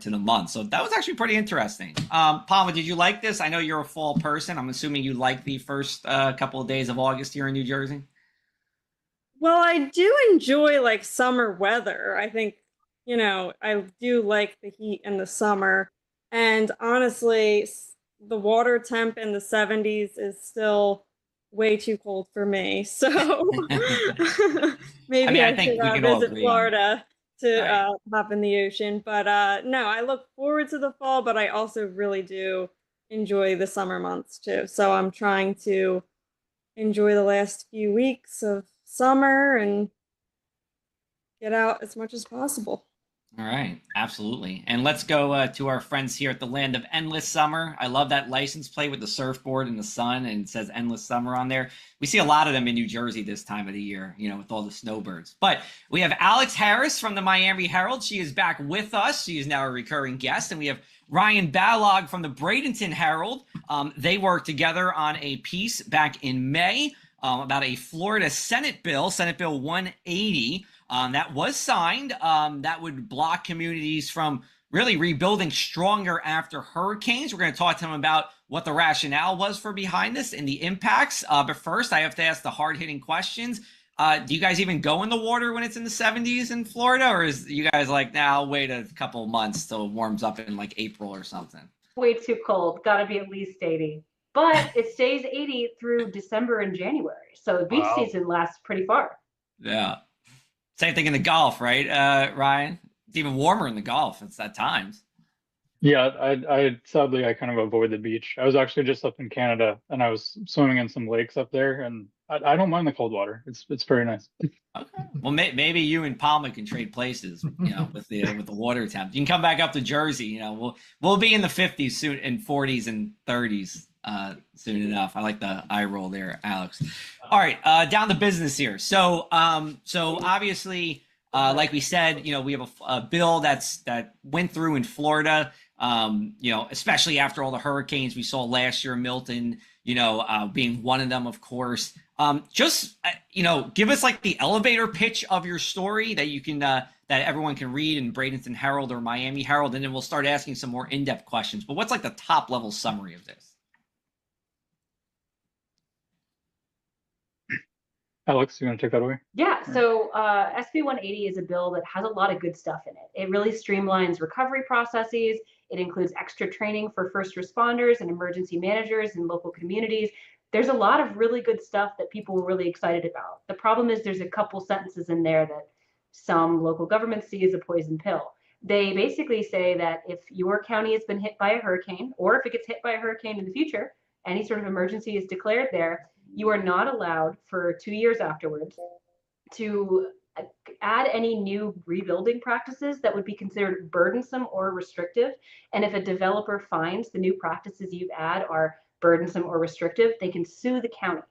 to the month. So that was actually pretty interesting. Palma, did you like this? I know you're a fall person. I'm assuming you like the first couple of days of August here in New Jersey. Well, I do enjoy like summer weather. I think, I do like the heat in the summer. And honestly, the water temp in the 70s is still way too cold for me. So I maybe mean, I I should think we can all visit agree on that. Florida to Right. hop in the ocean. But no, I look forward to the fall, but I also really do enjoy the summer months too. So I'm trying to enjoy the last few weeks of summer and get out as much as possible. All right, absolutely. And let's go to our friends here at the Land of Endless Summer. I love that license plate with the surfboard and the sun, and it says Endless Summer on there. We see a lot of them in New Jersey this time of the year, with all the snowbirds. But we have Alex Harris from the Miami Herald. She is back with us. She is now a recurring guest. And we have Ryan Balog from the Bradenton Herald. They worked together on a piece back in May about a Florida Senate bill, Senate Bill 180 that was signed. That would block communities from really rebuilding stronger after hurricanes. We're going to talk to him about what the rationale was for behind this and the impacts. But first, I have to ask the hard-hitting questions. Do you guys even go in the water when it's in the 70s in Florida, or is you guys like, now wait a couple of months till it warms up in like April or something? Way too cold. Got to be at least 80. But it stays 80 through December and January. So the beach Wow. season lasts pretty far. Yeah. Same thing in the Gulf, right, Ryan? It's even warmer in the Gulf. It's at times. Yeah, I sadly I kind of avoid the beach. I was actually just up in Canada and I was swimming in some lakes up there, and I don't mind the cold water. It's very nice. Okay. Well, maybe you and Palma can trade places, with the water temp. You can come back up to Jersey. We'll be in the 50s soon, and 40s and 30s soon enough. I like the eye roll there, Alex. All right, down to business here. So obviously, like we said, we have a bill that went through in Florida. Especially after all the hurricanes we saw last year, Milton, being one of them, of course. Give us like the elevator pitch of your story that you can that everyone can read in Bradenton Herald or Miami Herald, and then we'll start asking some more in-depth questions. But what's like the top level summary of this? Alex, you want to take that away? Yeah, so SB 180 is a bill that has a lot of good stuff in it. It really streamlines recovery processes. It includes extra training for first responders and emergency managers in local communities. There's a lot of really good stuff that people were really excited about. The problem is there's a couple sentences in there that some local governments see as a poison pill. They basically say that if your county has been hit by a hurricane, or if it gets hit by a hurricane in the future, any sort of emergency is declared there, you are not allowed for 2 years afterwards to add any new rebuilding practices that would be considered burdensome or restrictive. And if a developer finds the new practices you add are burdensome or restrictive, they can sue the county.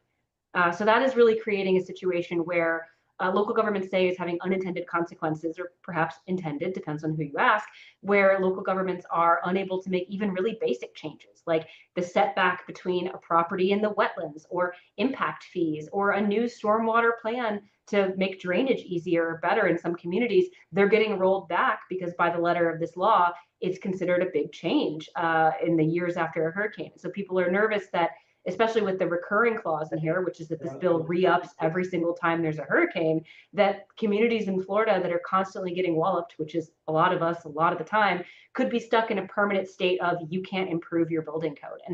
So that is really creating a situation where local governments say is having unintended consequences, or perhaps intended, depends on who you ask, where local governments are unable to make even really basic changes, like the setback between a property and the wetlands, or impact fees, or a new stormwater plan to make drainage easier or better in some communities. They're getting rolled back because by the letter of this law, it's considered a big change in the years after a hurricane. So people are nervous that, especially with the recurring clause in here, which is that this bill re-ups every single time there's a hurricane, that communities in Florida that are constantly getting walloped, which is a lot of us a lot of the time, could be stuck in a permanent state of you can't improve your building code. And if